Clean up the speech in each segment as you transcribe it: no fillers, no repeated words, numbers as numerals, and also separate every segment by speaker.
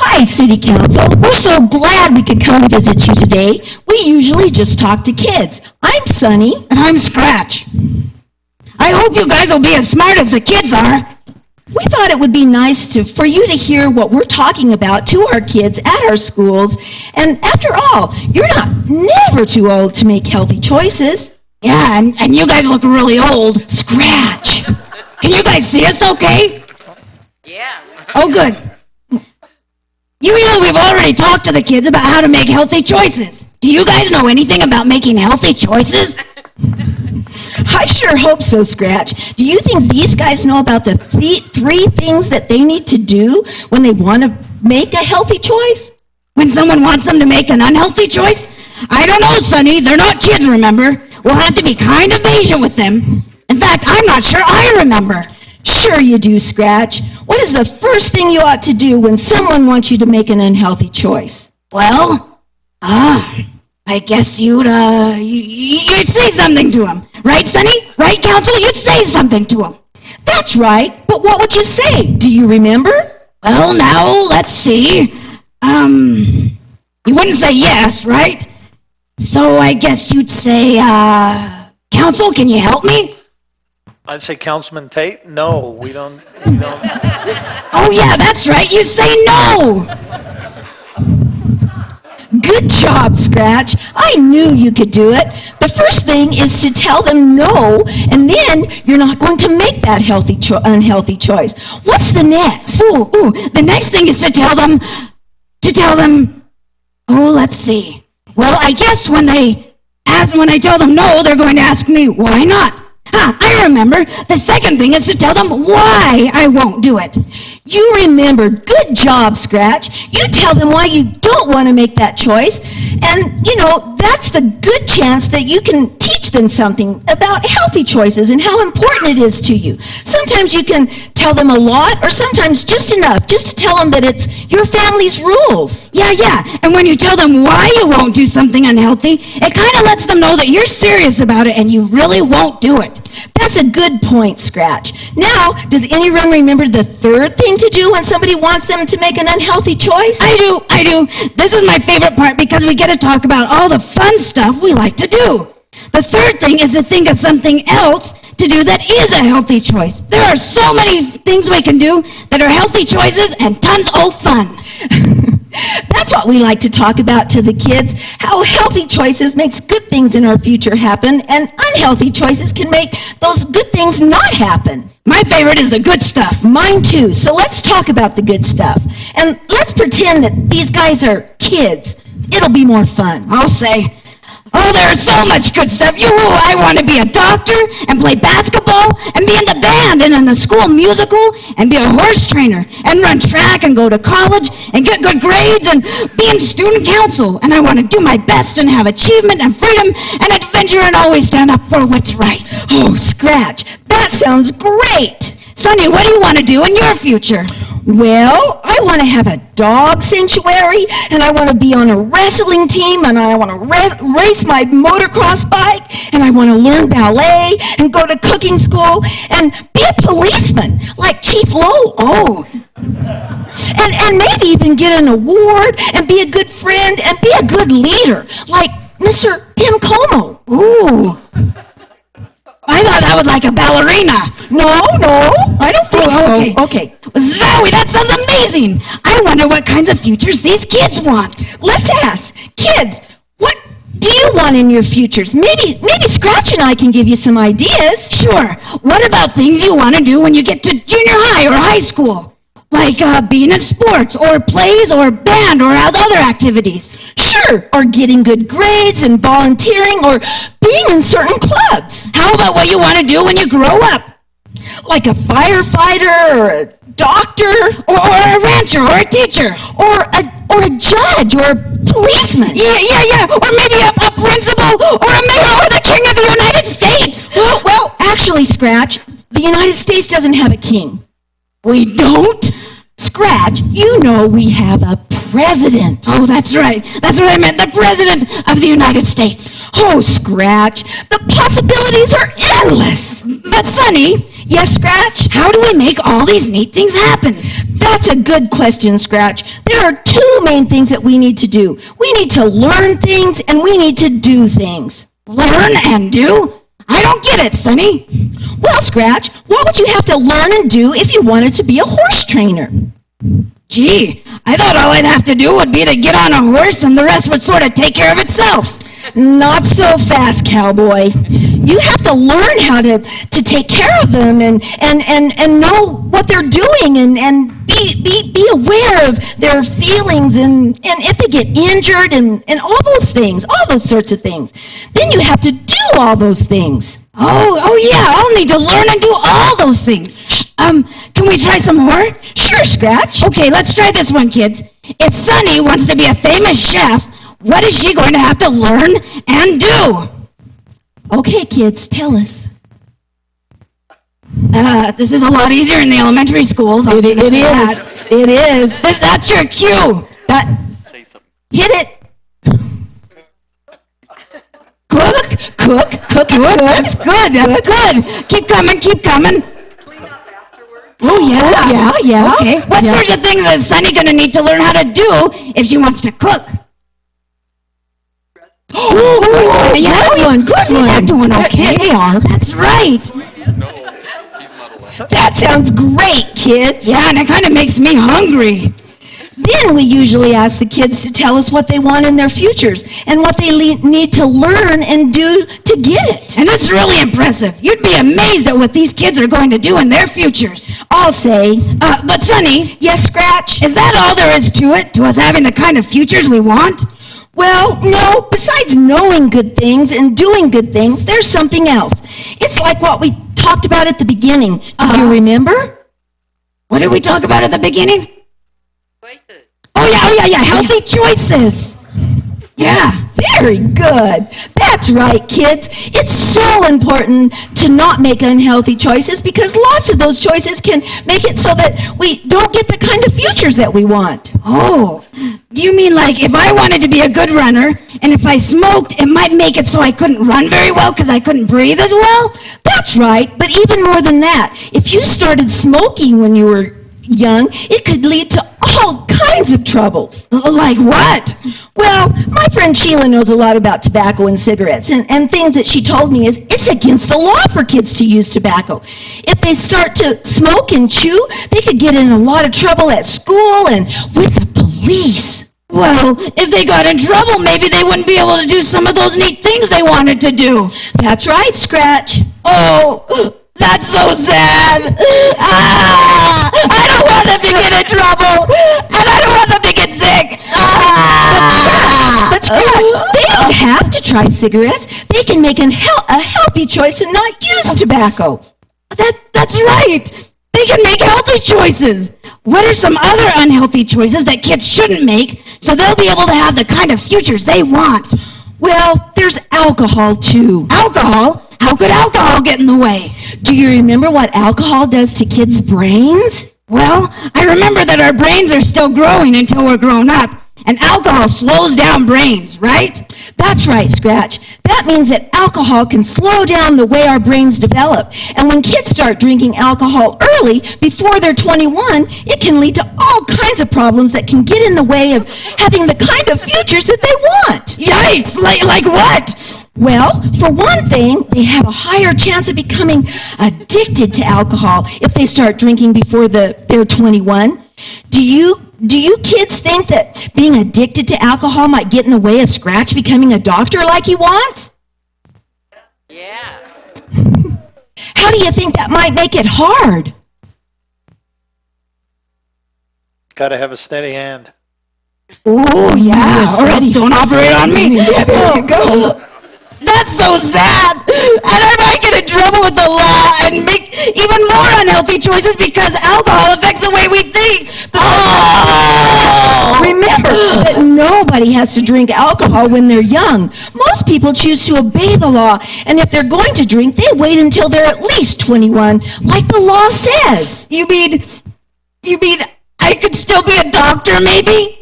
Speaker 1: Hi, City Council. We're so glad we could come visit you today. We usually just talk to kids. I'm Sunny.
Speaker 2: And I'm Scratch. I hope you guys will be as smart as the kids are.
Speaker 1: We thought it would be nice for you to hear what we're talking about to our kids at our schools. And after all, you're never too old to make healthy choices.
Speaker 2: Yeah, and you guys look really old.
Speaker 1: Scratch.
Speaker 2: Can you guys see us okay?
Speaker 3: Yeah.
Speaker 2: Oh, good. Usually we've already talked to the kids about how to make healthy choices. Do you guys know anything about making healthy choices?
Speaker 1: I sure hope so, Scratch. Do you think these guys know about the three things that they need to do when they want to make a healthy choice?
Speaker 2: When someone wants them to make an unhealthy choice? I don't know, Sonny. They're not kids, remember? We'll have to be kind of patient with them. In fact, I'm not sure I remember.
Speaker 1: Sure you do, Scratch. What is the first thing you ought to do when someone wants you to make an unhealthy choice?
Speaker 2: Well, I guess you'd say something to him. Right, Sonny? Right, Council? You'd say something to him.
Speaker 1: That's right, but what would you say? Do you remember?
Speaker 2: Well, now, let's see. You wouldn't say yes, right? So I guess you'd say, Council, can you help me?
Speaker 4: I'd say, Councilman Tate, no, we don't.
Speaker 2: Oh, yeah, that's right. You say no.
Speaker 1: Good job, Scratch. I knew you could do it. The first thing is to tell them no, and then you're not going to make that unhealthy choice. What's the next?
Speaker 2: The next thing is to tell them, oh, let's see. Well, I guess when I tell them no, they're going to ask me, why not? I remember. The second thing is to tell them why I won't do it.
Speaker 1: You remembered. Good job, Scratch. You tell them why you don't want to make that choice. And, that's the good chance that you can teach them something about healthy choices and how important it is to you. Sometimes you can tell them a lot, or sometimes just enough, just to tell them that it's your family's rules.
Speaker 2: Yeah. And when you tell them why you won't do something unhealthy, it kind of lets them know that you're serious about it and you really won't do it.
Speaker 1: That's a good point, Scratch. Now, does anyone remember the third thing to do when somebody wants them to make an unhealthy choice?
Speaker 2: I do. This is my favorite part because we get to talk about all the fun stuff we like to do. The third thing is to think of something else to do that is a healthy choice. There are so many things we can do that are healthy choices and tons of fun.
Speaker 1: That's what we like to talk about to the kids, how healthy choices makes good things in our future happen, and unhealthy choices can make those good things not happen.
Speaker 2: My favorite is the good stuff.
Speaker 1: Mine too. So let's talk about the good stuff. And let's pretend that these guys are kids. It'll be more fun.
Speaker 2: I'll say. Oh, there's so much good stuff. I want to be a doctor and play basketball and be in the band and in the school musical and be a horse trainer and run track and go to college and get good grades and be in student council. And I want to do my best and have achievement and freedom and adventure and always stand up for what's right.
Speaker 1: Oh, Scratch, that sounds great.
Speaker 2: Sonny, what do you want to do in your future?
Speaker 1: Well, I want to have a dog sanctuary, and I want to be on a wrestling team, and I want to race my motocross bike, and I want to learn ballet, and go to cooking school, and be a policeman, like Chief Lowe.
Speaker 2: Oh.
Speaker 1: And maybe even get an award, and be a good friend, and be a good leader, like Mr. Tim Como.
Speaker 2: Ooh. I thought I would like a ballerina.
Speaker 1: No, I don't think so. Okay.
Speaker 2: Zoe, that sounds amazing. I wonder what kinds of futures these kids want.
Speaker 1: Let's ask. Kids, what do you want in your futures? Maybe Scratch and I can give you some ideas.
Speaker 2: Sure. What about things you want to do when you get to junior high or high school? Like being in sports or plays or band or other activities.
Speaker 1: Sure, or getting good grades and volunteering or being in certain clubs.
Speaker 2: How about what you want to do when you grow up?
Speaker 1: Like a firefighter or a doctor
Speaker 2: or a rancher or a teacher
Speaker 1: or a judge or a policeman.
Speaker 2: Yeah. Or maybe a principal or a mayor or the king of the United States.
Speaker 1: Well, actually, Scratch, the United States doesn't have a king.
Speaker 2: We don't?
Speaker 1: Scratch, you know we have a president.
Speaker 2: Oh, that's right. That's what I meant, the president of the United States.
Speaker 1: Oh, Scratch, the possibilities are endless.
Speaker 2: But, Sonny,
Speaker 1: Yes, Scratch?
Speaker 2: How do we make all these neat things happen?
Speaker 1: That's a good question, Scratch. There are two main things that we need to do. We need to learn things and we need to do things.
Speaker 2: Learn and do? I don't get it, Sonny.
Speaker 1: Well, Scratch, what would you have to learn and do if you wanted to be a horse trainer?
Speaker 2: Gee, I thought all I'd have to do would be to get on a horse and the rest would sort of take care of itself.
Speaker 1: Not so fast, cowboy. You have to learn how to take care of them and know what they're doing and be aware of their feelings and if they get injured and all those things, all those sorts of things. Then you have to do all those things.
Speaker 2: Oh yeah, I'll need to learn and do all those things. Can we try some more?
Speaker 1: Sure, Scratch.
Speaker 2: Okay, let's try this one, kids. If Sunny wants to be a famous chef, what is she going to have to learn and do?
Speaker 1: Okay, kids, tell us.
Speaker 2: This is a lot easier in the elementary schools.
Speaker 1: It is.
Speaker 2: That's your cue.
Speaker 1: Hit it. Cook.
Speaker 2: That's good. Keep coming.
Speaker 1: Oh, yeah.
Speaker 2: Okay. What sorts of things is Sunny going to need to learn how to do if she wants to cook?
Speaker 1: Oh, good one.
Speaker 2: They're doing okay.
Speaker 1: They are.
Speaker 2: That's right.
Speaker 1: That sounds great, kids.
Speaker 2: Yeah, and it kind of makes me hungry.
Speaker 1: Then we usually ask the kids to tell us what they want in their futures and what they need to learn and do to get it.
Speaker 2: And that's really impressive. You'd be amazed at what these kids are going to do in their futures.
Speaker 1: I'll say.
Speaker 2: But Sonny.
Speaker 1: Yes, Scratch?
Speaker 2: Is that all there is to it? To us having the kind of futures we want?
Speaker 1: Well, no. Besides knowing good things and doing good things, there's something else. It's like what we talked about at the beginning. Do you remember?
Speaker 2: What did we talk about at the beginning?
Speaker 3: Choices.
Speaker 2: Oh yeah. Healthy choices. Yeah.
Speaker 1: Very good. That's right, kids. It's so important to not make unhealthy choices because lots of those choices can make it so that we don't get the kind of futures that we want.
Speaker 2: Oh, do you mean like if I wanted to be a good runner and if I smoked, it might make it so I couldn't run very well because I couldn't breathe as well?
Speaker 1: That's right, but even more than that, if you started smoking when you were young, it could lead to all kinds of troubles.
Speaker 2: Like what?
Speaker 1: Well, my friend Sheila knows a lot about tobacco and cigarettes, and things that she told me is it's against the law for kids to use tobacco. If they start to smoke and chew, they could get in a lot of trouble at school and with the police.
Speaker 2: Well, if they got in trouble, maybe they wouldn't be able to do some of those neat things they wanted to do.
Speaker 1: That's right, Scratch.
Speaker 2: Oh, that's so sad. I don't want them to get in trouble, and I don't want them to get sick.
Speaker 1: But Scratch, they don't have to try cigarettes. They can make a healthy choice and not use tobacco.
Speaker 2: That's right. They can make healthy choices. What are some other unhealthy choices that kids shouldn't make so they'll be able to have the kind of futures they want?
Speaker 1: Well, there's alcohol, too.
Speaker 2: Alcohol? How could alcohol get in the way?
Speaker 1: Do you remember what alcohol does to kids' brains?
Speaker 2: Well, I remember that our brains are still growing until we're grown up, and alcohol slows down brains, right?
Speaker 1: That's right, Scratch. That means that alcohol can slow down the way our brains develop. And when kids start drinking alcohol early, before they're 21, it can lead to all kinds of problems that can get in the way of having the kind of futures that they want.
Speaker 2: Yikes! Like what?
Speaker 1: Well, for one thing, they have a higher chance of becoming addicted to alcohol if they start drinking before they're 21. Do you kids think that being addicted to alcohol might get in the way of Scratch becoming a doctor like he wants?
Speaker 3: Yeah.
Speaker 1: How do you think that might make it hard?
Speaker 4: Got to have a steady hand.
Speaker 2: Oh, yeah, or else don't operate on me.
Speaker 1: Yeah, there you go.
Speaker 2: That's so sad. And I might get in trouble with the law and make even more unhealthy choices because alcohol affects the way we think. Oh!
Speaker 1: Remember that nobody has to drink alcohol when they're young. Most people choose to obey the law, and if they're going to drink, they wait until they're at least 21, like the law says.
Speaker 2: You mean I could still be a doctor, maybe?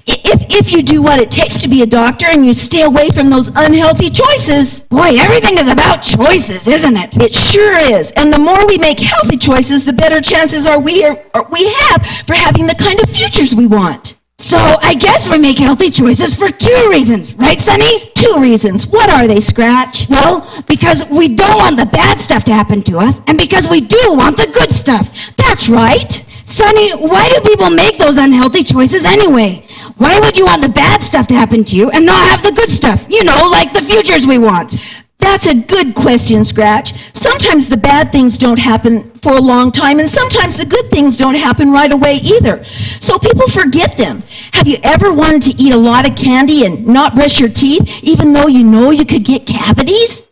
Speaker 1: If if you do what it takes to be a doctor and you stay away from those unhealthy choices,
Speaker 2: Boy, everything is about choices, isn't it?
Speaker 1: it sure is. And the more we make healthy choices, the better chances we have for having the kind of futures we want.
Speaker 2: So I guess we make healthy choices for 2 reasons, right, Sonny?
Speaker 1: 2 reasons. What are they, Scratch?
Speaker 2: Well, because we don't want the bad stuff to happen to us, and because we do want the good stuff.
Speaker 1: That's right.
Speaker 2: Sonny, why do people make those unhealthy choices anyway? Why would you want the bad stuff to happen to you and not have the good stuff? You know, like the futures we want.
Speaker 1: That's a good question, Scratch. Sometimes the bad things don't happen for a long time, and sometimes the good things don't happen right away either. So people forget them. Have you ever wanted to eat a lot of candy and not brush your teeth, even though you know you could get cavities?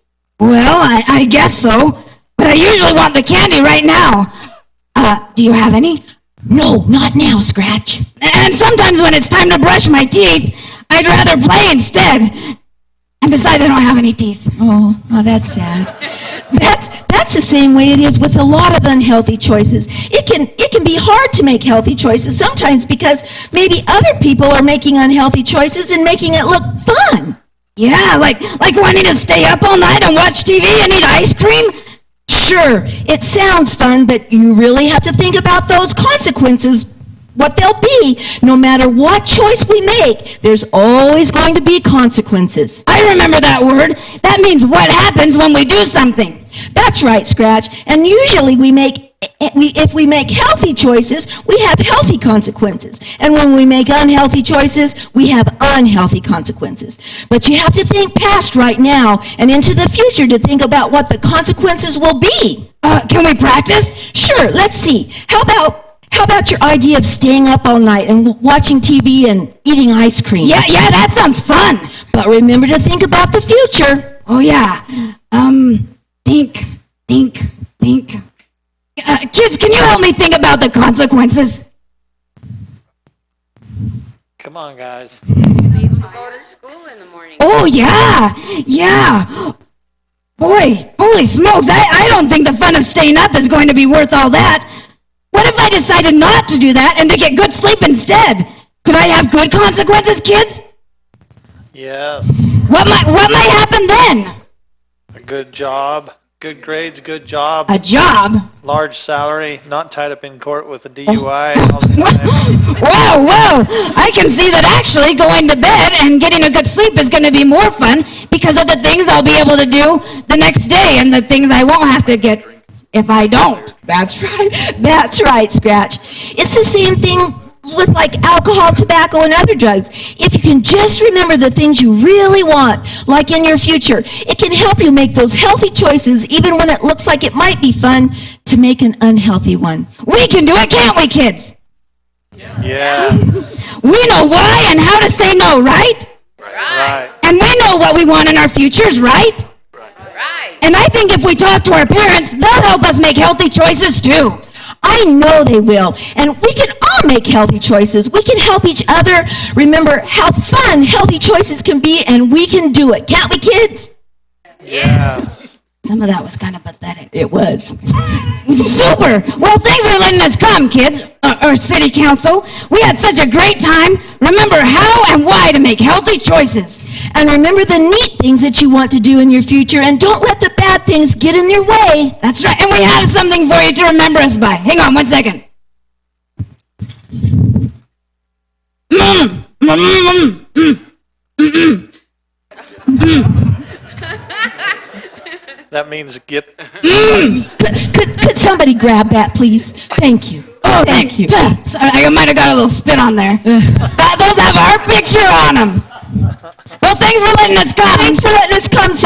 Speaker 2: Well, I guess so. But I usually want the candy right now. Do you have any?
Speaker 1: No, not now, Scratch.
Speaker 2: And sometimes when it's time to brush my teeth, I'd rather play instead. And besides, I don't have any teeth.
Speaker 1: Oh, that's sad. That's the same way it is with a lot of unhealthy choices. It can be hard to make healthy choices sometimes because maybe other people are making unhealthy choices and making it look fun.
Speaker 2: Yeah, like wanting to stay up all night and watch TV and eat ice cream.
Speaker 1: Sure, it sounds fun, but you really have to think about those consequences, what they'll be. No matter what choice we make, there's always going to be consequences.
Speaker 2: I remember that word. That means what happens when we do something.
Speaker 1: That's right, Scratch. And usually if we make healthy choices, we have healthy consequences. And when we make unhealthy choices, we have unhealthy consequences. But you have to think past right now and into the future to think about what the consequences will be.
Speaker 2: Can we practice?
Speaker 1: Sure, let's see. How about your idea of staying up all night and watching TV and eating ice cream?
Speaker 2: Yeah, that sounds fun.
Speaker 1: But remember to think about the future.
Speaker 2: Oh, yeah. Think. Kids, can you help me think about the consequences?
Speaker 4: Come on, guys.
Speaker 3: People go to school in the morning.
Speaker 2: Oh, yeah. Boy, holy smokes, I don't think the fun of staying up is going to be worth all that. What if I decided not to do that and to get good sleep instead? Could I have good consequences, kids?
Speaker 4: Yes.
Speaker 2: What might happen then?
Speaker 4: A good job, good grades, good job,
Speaker 2: A job?
Speaker 4: large salary, not tied up in court with a DUI all the time.
Speaker 2: Well, I can see that actually going to bed and getting a good sleep is going to be more fun because of the things I'll be able to do the next day and the things I won't have to get if I don't.
Speaker 1: That's right, Scratch. It's the same thing with like alcohol, tobacco, and other drugs. If you can just remember the things you really want, like in your future, it can help you make those healthy choices even when it looks like it might be fun to make an unhealthy one.
Speaker 2: We can do it, can't we, kids?
Speaker 4: Yeah.
Speaker 2: We know why and how to say no, right?
Speaker 4: Right.
Speaker 2: And we know what we want in our futures, right?
Speaker 3: Right.
Speaker 2: And I think if we talk to our parents, they'll help us make healthy choices too.
Speaker 1: I know they will. And we can all make healthy choices. We can help each other remember how fun healthy choices can be, and we can do it. Can't we, kids?
Speaker 4: Yes.
Speaker 2: Some of that was kind of pathetic.
Speaker 1: It was.
Speaker 2: Super! Well, thanks for letting us come, kids, or city council. We had such a great time. Remember how and why to make healthy choices.
Speaker 1: And remember the neat things that you want to do in your future, and don't let the bad things get in your way.
Speaker 2: That's right, and we have something for you to remember us by. Hang on 1 second.
Speaker 4: That means get.
Speaker 1: Could somebody grab that, please? Thank you.
Speaker 2: Oh,
Speaker 1: Thank you.
Speaker 2: Sorry, I might have got a little spit on there. Those have our picture on them. Well, thanks for letting us come.
Speaker 1: Thanks for letting us come,